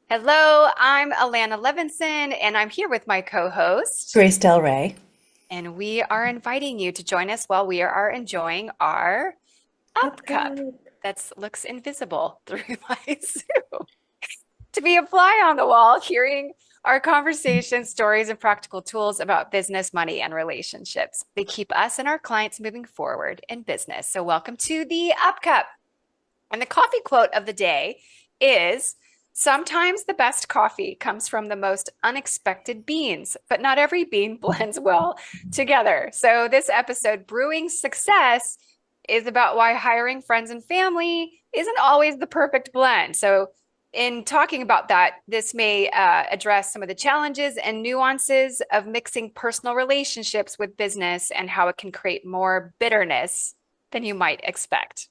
Hello, I'm Alanna Levenson, and I'm here with my co-host, Grace Del Rey. and we are inviting you to join us while we are enjoying our Up Up Cup good. that looks invisible through my Zoom. To be a fly on the wall, hearing our conversations, stories, and practical tools about business, money, and relationships. They keep us and our clients moving forward in business. So welcome to the Up Cup. And the coffee quote of the day is sometimes the best coffee comes from the most unexpected beans, but not every bean blends well together. So, this episode, Brewing Success, is about why hiring friends and family isn't always the perfect blend. So, in talking about that, this may address some of the challenges and nuances of mixing personal relationships with business and how it can create more bitterness than you might expect.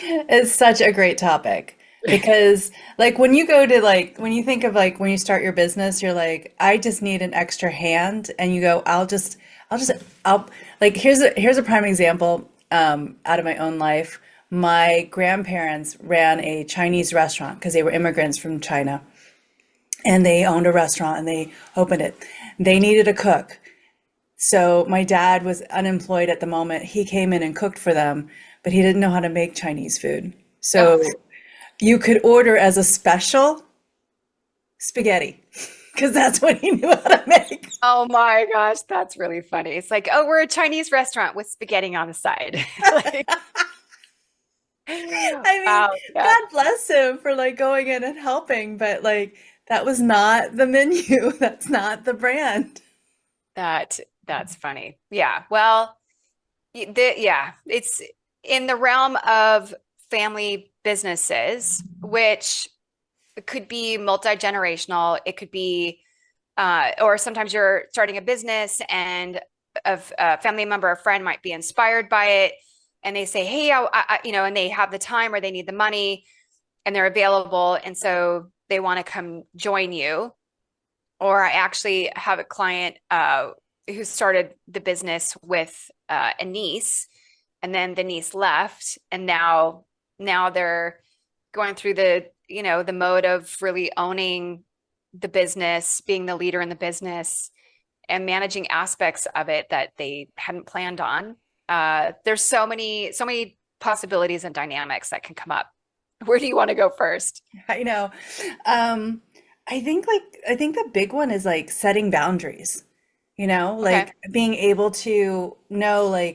It's such a great topic because when you go to when you think of when you start your business, you're like, I just need an extra hand, and you go, I'll just I'll here's a prime example out of my own life. My grandparents ran a Chinese restaurant because they were immigrants from China, and they owned a restaurant and they opened it. They needed a cook. So my dad was unemployed at the moment. He came in and cooked for them, but he didn't know how to make Chinese food. Oh, So you could order as a special spaghetti because that's what he knew how to make. oh my gosh, that's really funny. It's like, oh, we're a Chinese restaurant with spaghetti on the side. Like, I mean, wow, yeah, God bless him for going in and helping, but that was not the menu. That's not the brand. that that's funny. Yeah. Well, yeah, it's in the realm of family businesses, which could be multi-generational. It could be, or sometimes you're starting a business and a family member or friend might be inspired by it, and they say, "Hey, and they have the time or they need the money, and they're available, and so they want to come join you." Or I actually have a client who started the business with a niece, and then the niece left, and now they're going through the mode of really owning the business, being the leader in the business, and managing aspects of it that they hadn't planned on. There's so many possibilities and dynamics that can come up. Where do you want to go first? I know. Um, I think the big one is setting boundaries, Okay. being able to know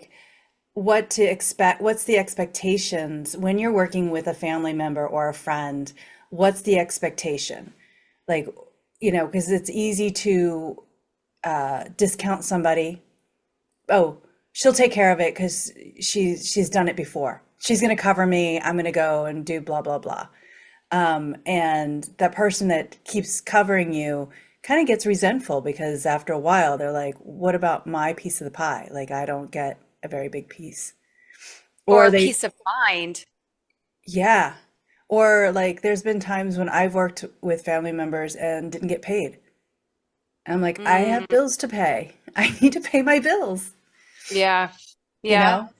what to expect, what's the expectations when you're working with a family member or a friend, what's the expectation? Like, because it's easy to discount somebody. Oh, she'll take care of it because she's done it before. She's going to cover me. I'm going to go and do blah blah blah. And that person that keeps covering you kind of gets resentful because after a while they're like, what about my piece of the pie? Like, I don't get a very big piece. Or Or they, peace of mind. yeah. Or there's been times when I've worked with family members and didn't get paid. And I'm like, I have Mm, bills to pay. I need to pay my bills, yeah. you Yeah. know?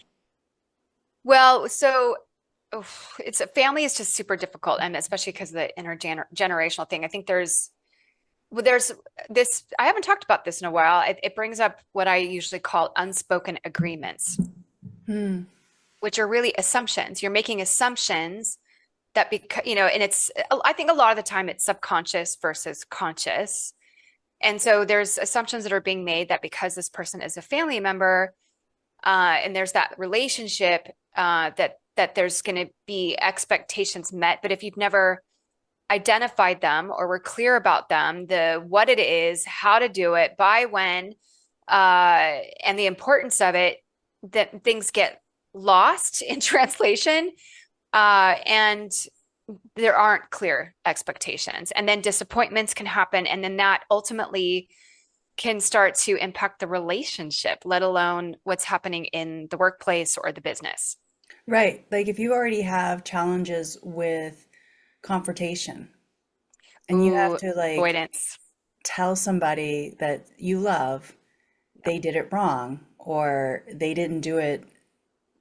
Well, so it's a family is just super difficult, and especially because of the intergenerational thing. I think there's this, I haven't talked about this in a while. It brings up what I usually call unspoken agreements, Hmm. which are really assumptions. You're making assumptions that and I think a lot of the time it's subconscious versus conscious. And so there's assumptions that are being made that because this person is a family member, and there's that relationship, that there's going to be expectations met. But if you've never identified them or were clear about them, the what it is, how to do it, by when, and the importance of it, that things get lost in translation, and there aren't clear expectations, and then disappointments can happen, and then that ultimately can start to impact the relationship, let alone what's happening in the workplace or the business. Right. Like if you already have challenges with confrontation and you have Ooh, to avoidance. tell somebody that you love they did it wrong or they didn't do it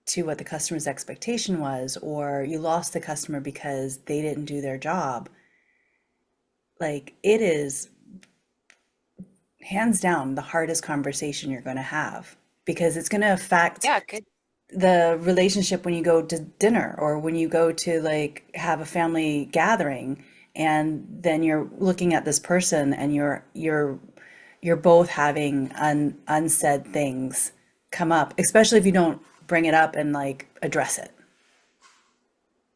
to what the customer's expectation was, or you lost the customer because they didn't do their job, like it is hands down the hardest conversation you're going to have because it's going to affect Yeah, good. the relationship when you go to dinner or when you go to like have a family gathering, and then you're looking at this person and you're both having unsaid things come up, especially if you don't bring it up and like address it.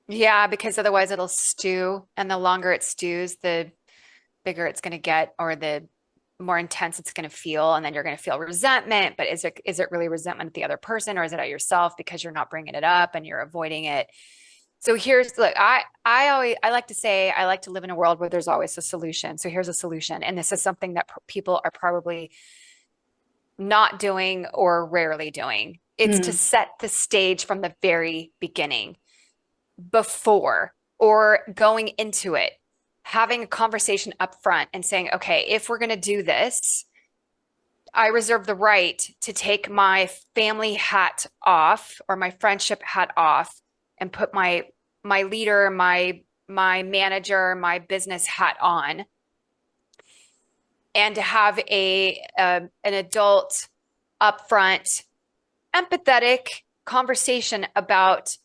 Yeah, because otherwise it'll stew, and the longer it stews, the bigger it's going to get, or the more intense it's going to feel, and then you're going to feel resentment. But is it really resentment at the other person, or is it at yourself because you're not bringing it up and you're avoiding it? So here's look, I like to say I like to live in a world where there's always a solution. So here's a solution, and this is something that people are probably not doing or rarely doing. It's to Mm. set the stage from the very beginning, before or going into it, having a conversation up front and saying, okay, if we're going to do this, I reserve the right to take my family hat off or my friendship hat off and put my leader, my manager, my business hat on, and to have an adult, upfront, empathetic conversation about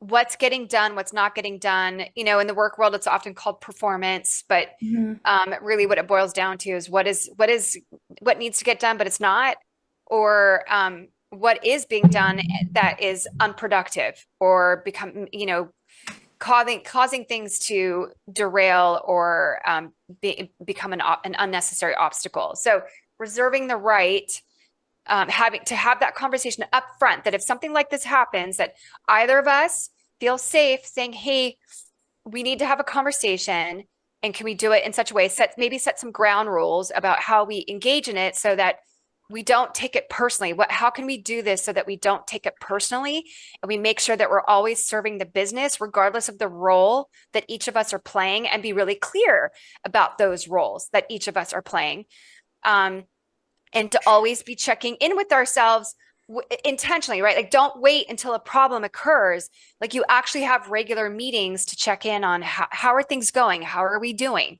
what's getting done, what's not getting done. In the work world, it's often called performance, but Mhm. really what it boils down to is what needs to get done, but it's not, or what is being done that is unproductive or causing things to derail or become an unnecessary obstacle. So reserving the right, having to have that conversation up front, that if something like this happens, that either of us feel safe saying, hey, we need to have a conversation, and can we do it in such a way, set some ground rules about how we engage in it so that we don't take it personally. How can we do this so that we don't take it personally, and we make sure that we're always serving the business regardless of the role that each of us are playing, and be really clear about those roles that each of us are playing. Um, and to always be checking in with ourselves intentionally, right? Like, don't wait until a problem occurs. Like, you actually have regular meetings to check in on how are things going? How are we doing?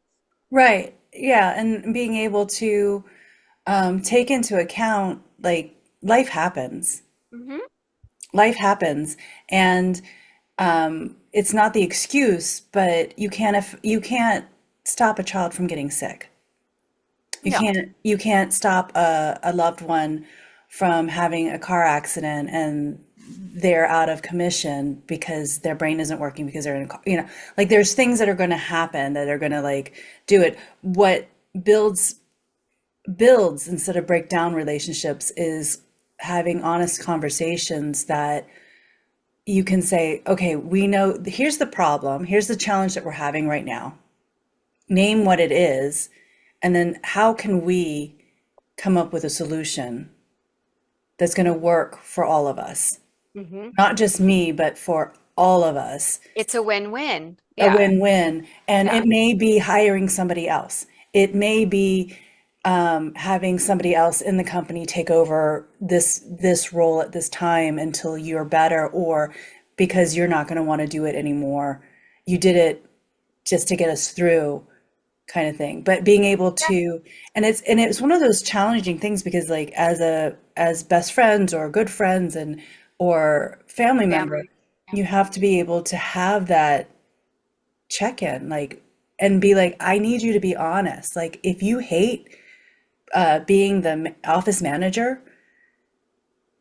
Right. Yeah. And being able to take into account like life happens. Hmm. Life happens. And it's not the excuse, but you can't stop a child from getting sick. No. You can't stop a loved one from having a car accident and they're out of commission because their brain isn't working because they're in a car, like there's things that are going to happen that are going to like do it. What builds instead of break down relationships is having honest conversations that you can say, okay, we know here's the problem, here's the challenge that we're having right now. Name what it is, and then how can we come up with a solution that's going to work for all of us? Hmm. Not just me, but for all of us. It's a win-win. A Yeah. win-win. And Yeah. it may be hiring somebody else. It may be having somebody else in the company take over this role at this time until you're better, or because you're not going to want to do it anymore. You did it just to get us through, kind of thing. But being able to, and it's one of those challenging things because like as best friends or good friends and or family member, Family. Yeah. you have to be able to have that check in, like, and be like, I need you to be honest. Like, if you hate being the office manager,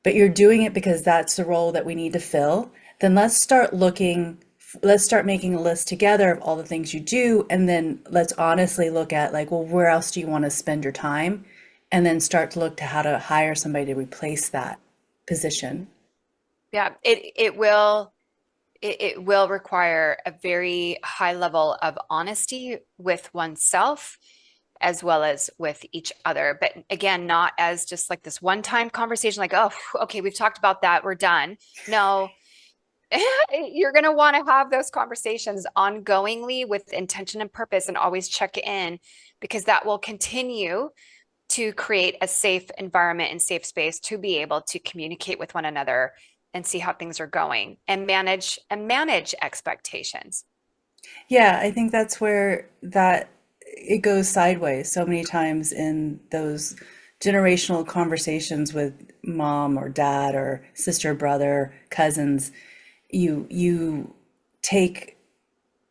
but you're doing it because that's the role that we need to fill, then let's start making a list together of all the things you do, and then let's honestly look at like, well, where else do you want to spend your time? And then start to look to how to hire somebody to replace that position. Yeah. It will require a very high level of honesty with oneself as well as with each other. But again, not as just like this one-time conversation, like, oh, okay, we've talked about that, we're done. No, you're going to want to have those conversations ongoingly with intention and purpose, and always check in, because that will continue to create a safe environment and safe space to be able to communicate with one another and see how things are going and manage expectations. Yeah, I think that's where that it goes sideways so many times in those generational conversations with mom or dad or sister, brother, cousins. You take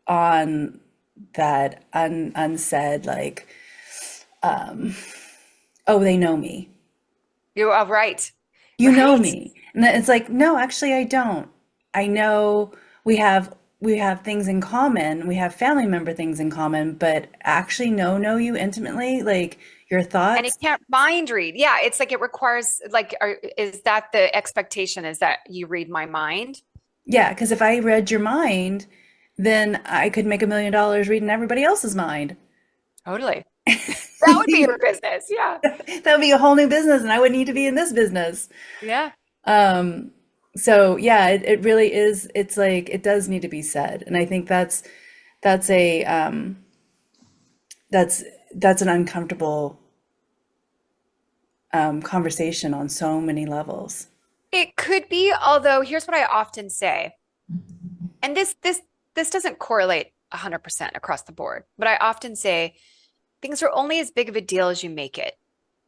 on that unsaid like, oh, they know me. You're all right. You know Right. me. And then it's like, no, actually I don't. I know we have things in common. We have family member things in common, but actually know you intimately, like your And it thoughts. can't mind read. Yeah. It's like it requires, like, is that the expectation? Is that you read my mind? Yeah, because if I read your mind, then I could make $1 million reading everybody else's mind. Totally. That would be your business. Yeah. That would be a whole new business, and I wouldn't need to be in this business. Yeah. Um, so yeah, it really is. It's like it does need to be said, and I think that's a that's that's an uncomfortable conversation on so many levels. It could be, although here's what I often say, and this doesn't correlate 100% across the board, but I often say things are only as big of a deal as you make it.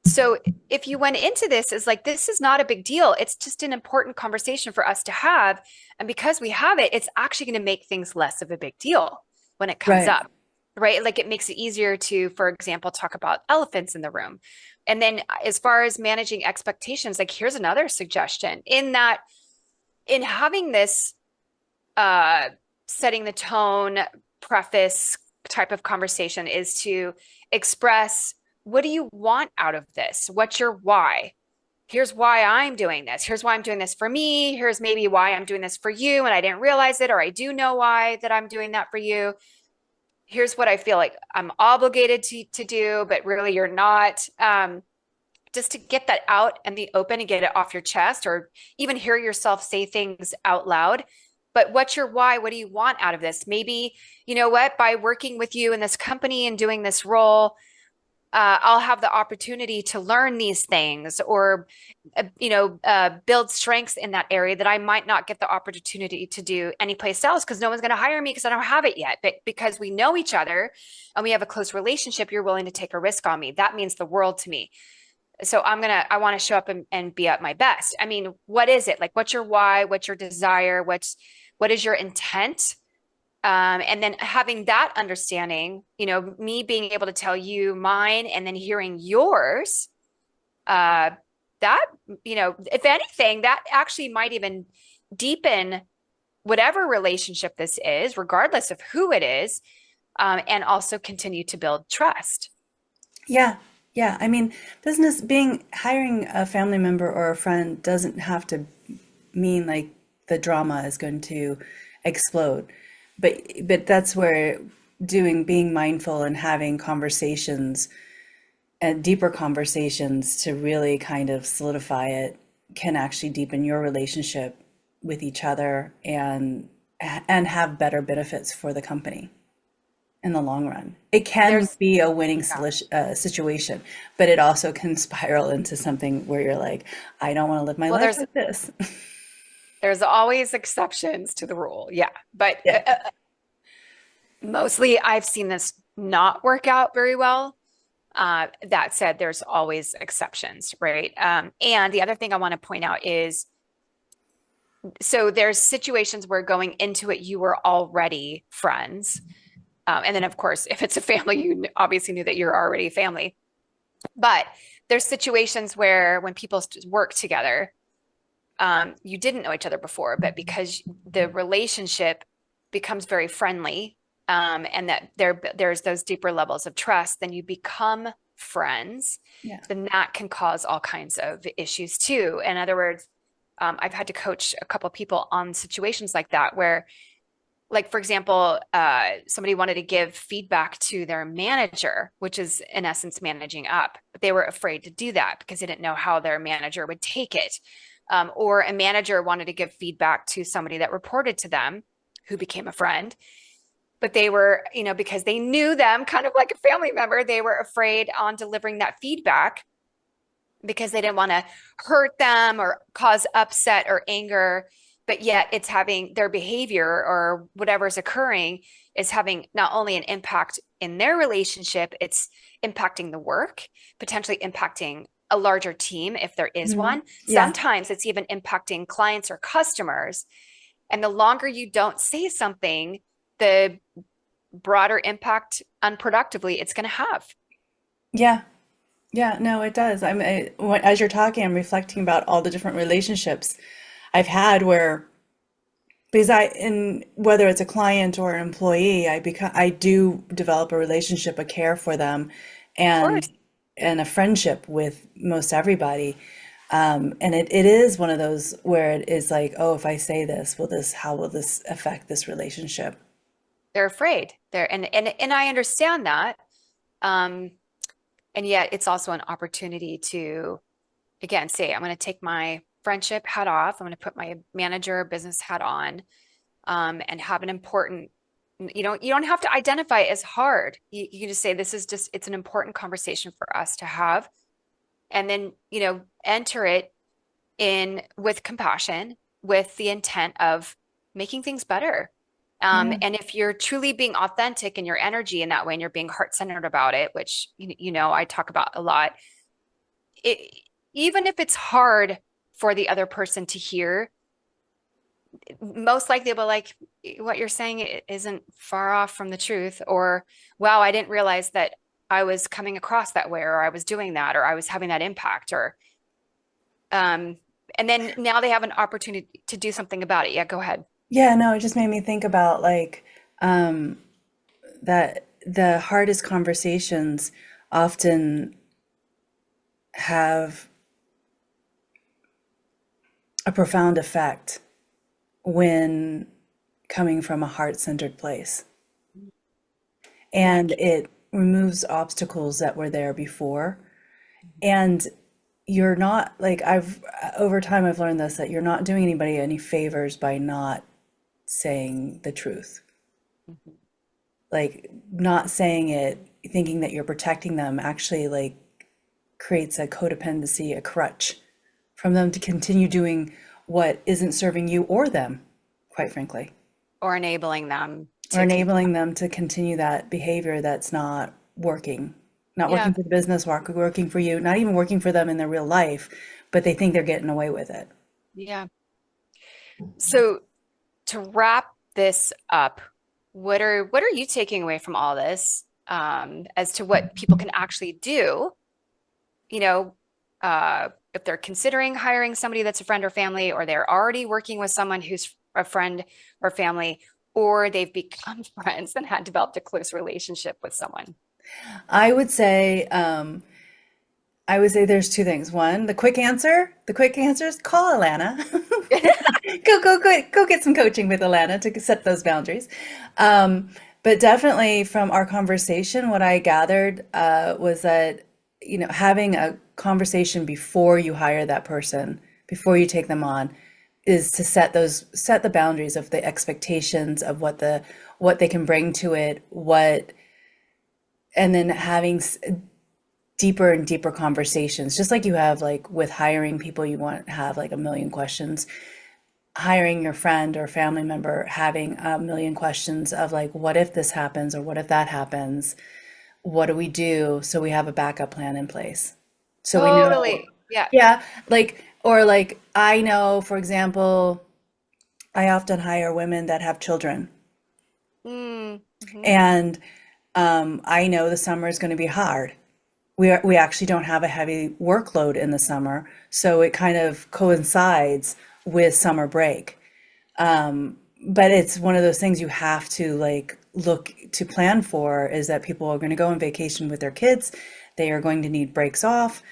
So if you went into this as like, this is not a big deal, it's just an important conversation for us to have. And because we have it, it's actually going to make things less of a big deal when it comes Right. up, right? Like it makes it easier to, for example, talk about elephants in the room. And then as far as managing expectations, like here's another suggestion in that in having this uh, setting the tone preface type of conversation is to express what do you want out of this? What's your why? Here's why I'm doing this. Here's why I'm doing this for me. Here's maybe why I'm doing this for you and I didn't realize it, or I do know why that I'm doing that for you. Here's what I feel like I'm obligated to do, but really you're not. Just to get that out in the open and get it off your chest, or even hear yourself say things out loud. But what's your why? What do you want out of this? Maybe, you know what, by working with you in this company and doing this role, I'll have the opportunity to learn these things or, build strengths in that area that I might not get the opportunity to do anyplace else because no one's going to hire me because I don't have it yet. But because we know each other and we have a close relationship, you're willing to take a risk on me. That means the world to me. So I want to show up and be at my best. I mean, what is it? Like, what's your why? What's your desire? What is your intent? And then having that understanding, me being able to tell you mine and then hearing yours, uh, that, if anything, that actually might even deepen whatever relationship this is, regardless of who it is, and also continue to build trust. Yeah. Yeah. I mean, business being hiring a family member or a friend doesn't have to mean like the drama is going to explode. But that's where being mindful and having conversations and deeper conversations to really kind of solidify it can actually deepen your relationship with each other and have better benefits for the company in the long run. It can There's, be a winning yeah. situation, but it also can spiral into something where you're like, I don't want to live my Well, life like this. there's always exceptions to the rule. Yeah. But Yeah. mostly I've seen this not work out very well. That said, there's always exceptions, right? And the other thing I want to point out is so there's situations where going into it, you were already friends. And then, of course, if it's a family, you obviously knew that you're already family. But there's situations where when people work together, you didn't know each other before, but because the relationship becomes very friendly, and that there's those deeper levels of trust, then you become friends. Yeah. Then that can cause all kinds of issues too. In other words, I've had to coach a couple people on situations like that where, like for example, somebody wanted to give feedback to their manager, which is in essence managing up, but they were afraid to do that because they didn't know how their manager would take it. Or a manager wanted to give feedback to somebody that reported to them who became a friend, but they were, because they knew them kind of like a family member, they were afraid on delivering that feedback because they didn't want to hurt them or cause upset or anger, but yet it's having their behavior or whatever's occurring is having not only an impact in their relationship, it's impacting the work, potentially impacting a larger team if there is Mhm. one. Yeah. Sometimes it's even impacting clients or customers. And the longer you don't say something, the broader impact unproductively it's going to have. Yeah. Yeah. No, it does. As you're talking, I'm reflecting about all the different relationships I've had where, because in whether it's a client or an employee, I do develop a relationship, a care for them, Of and course. a friendship with most everybody. And it is one of those where it is like, oh, if I say this, how will this affect this relationship? They're afraid. And I understand that. Um, and yet it's also an opportunity to, again, say, I'm going to take my friendship hat off. I'm going to put my manager business hat on, and have an important, you don't have to identify it as hard. You can just say, this is just, it's an important conversation for us to have. And then, enter it in with compassion, with the intent of making things better. Yeah. And if you're truly being authentic in your energy in that way, and you're being heart-centered about it, which I talk about a lot, it, even if it's hard for the other person to hear, most likely they'll be like, what you're saying isn't far off from the truth, or wow, I didn't realize that I was coming across that way, or I was doing that, or I was having that impact, or um, and then now they have an opportunity to do something about it. Yeah, go ahead. Yeah, no, it just made me think about like that the hardest conversations often have a profound effect when coming from a heart-centered place. And Like, it removes obstacles that were there before. And you're not like over time I've learned this, that you're not doing anybody any favors by not saying the truth. mhm. Like not saying it, thinking that you're protecting them actually like creates a codependency, a crutch from them to continue doing what isn't serving you or them, quite frankly, Or enabling them or to enabling them to continue that behavior that's not yeah, working for the business, working for you, not even working for them in their real life, but they think they're getting away with it. yeah. So to wrap this up, what are you taking away from all this, as to what people can actually do, you know, if they're considering hiring somebody that's a friend or family, or they're already working with someone who's a friend or family, or they've become friends and had developed a close relationship with someone? I would say, I would say there's two things. One, the quick answer is call Alanna. Go get some coaching with Alanna to set those boundaries. But definitely from our conversation, what I gathered was that, having a conversation before you hire that person, before you take them on, is to set the boundaries of the expectations of what they can bring to it, and then having deeper and deeper conversations, just like you have like with hiring people, you want to have like a million questions. Hiring your friend or family member, having a million questions of like, what if this happens or what if that happens? What do we do? So we have a backup plan in place. So we know, Totally. Yeah. yeah, like, or like, I know, for example, I often hire women that have children, Mm-hmm. and I know the summer is going to be hard. We actually don't have a heavy workload in the summer, so it kind of coincides with summer break. But it's one of those things you have to like look to plan for, is that people are going to go on vacation with their kids. They are going to need breaks off.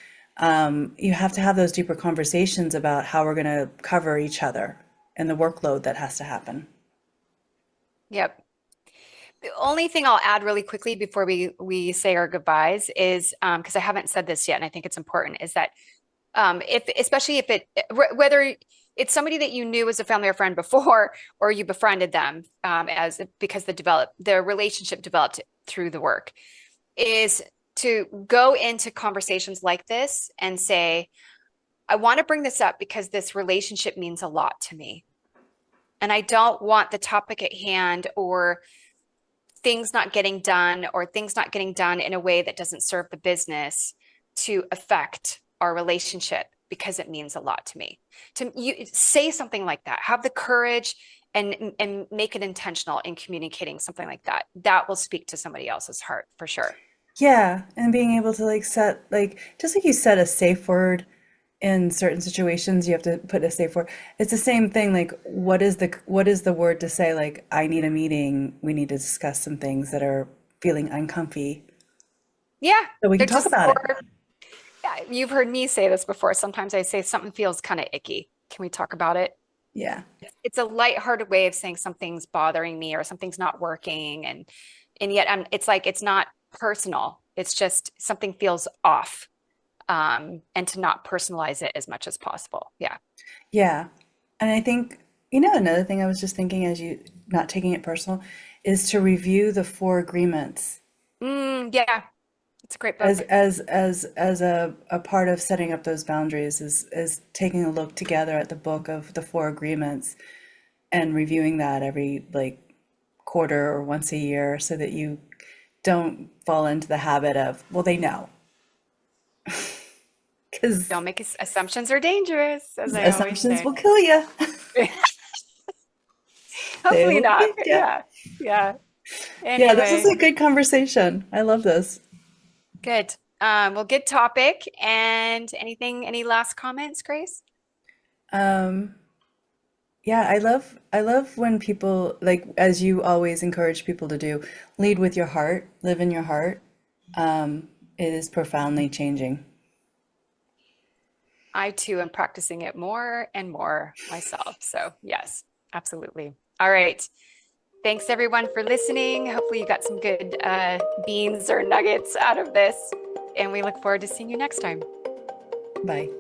You have to have those deeper conversations about how we're going to cover each other and the workload that has to happen. Yep. The only thing I'll add really quickly before we say our goodbyes is, because I haven't said this yet, and I think it's important, is that, if especially if whether it's somebody that you knew as a family or friend before, or you befriended them, as because the relationship developed through the work, is to go into conversations like this and say, I want to bring this up because this relationship means a lot to me. And I don't want the topic at hand or things not getting done or things not getting done in a way that doesn't serve the business to affect our relationship because it means a lot to me. To you say something like that, have the courage and make it intentional in communicating something like that. That will speak to somebody else's heart for sure. Yeah, and being able to like set like just like you said a safe word in certain situations, you have to put a safe word. It's the same thing, like what is the word to say like I need a meeting, we need to discuss some things that are feeling uncomfy. Yeah. So we can They're talk just, about it. or yeah, you've heard me say this before. Sometimes I say something feels kind of icky. Can we talk about it? Yeah. It's a lighthearted way of saying something's bothering me or something's not working. And yet it's like, it's not personal. It's just something feels off. And to not personalize it as much as possible. Yeah. Yeah. And I think, another thing I was just thinking as you not taking it personal is to review the four agreements Yeah. It's a great as book. a part of setting up those boundaries is taking a look together at the book of the four agreements and reviewing that every like quarter or once a year so that you don't fall into the habit of, well, they know. Because Don't make assumptions are dangerous, as I always assumptions say. will kill you. They Hopefully will not. get But you. yeah. Yeah. Yeah, this is Anyway, a good conversation. I love this. good. Well, good topic. And any last comments, Grace? Um, yeah, I love when people, like as you always encourage people to do, lead with your heart, live in your heart. It is profoundly changing. I too am practicing it more and more myself. So, yes, absolutely. All right. Thanks everyone for listening. Hopefully, you got some good beans or nuggets out of this. And we look forward to seeing you next time. Bye.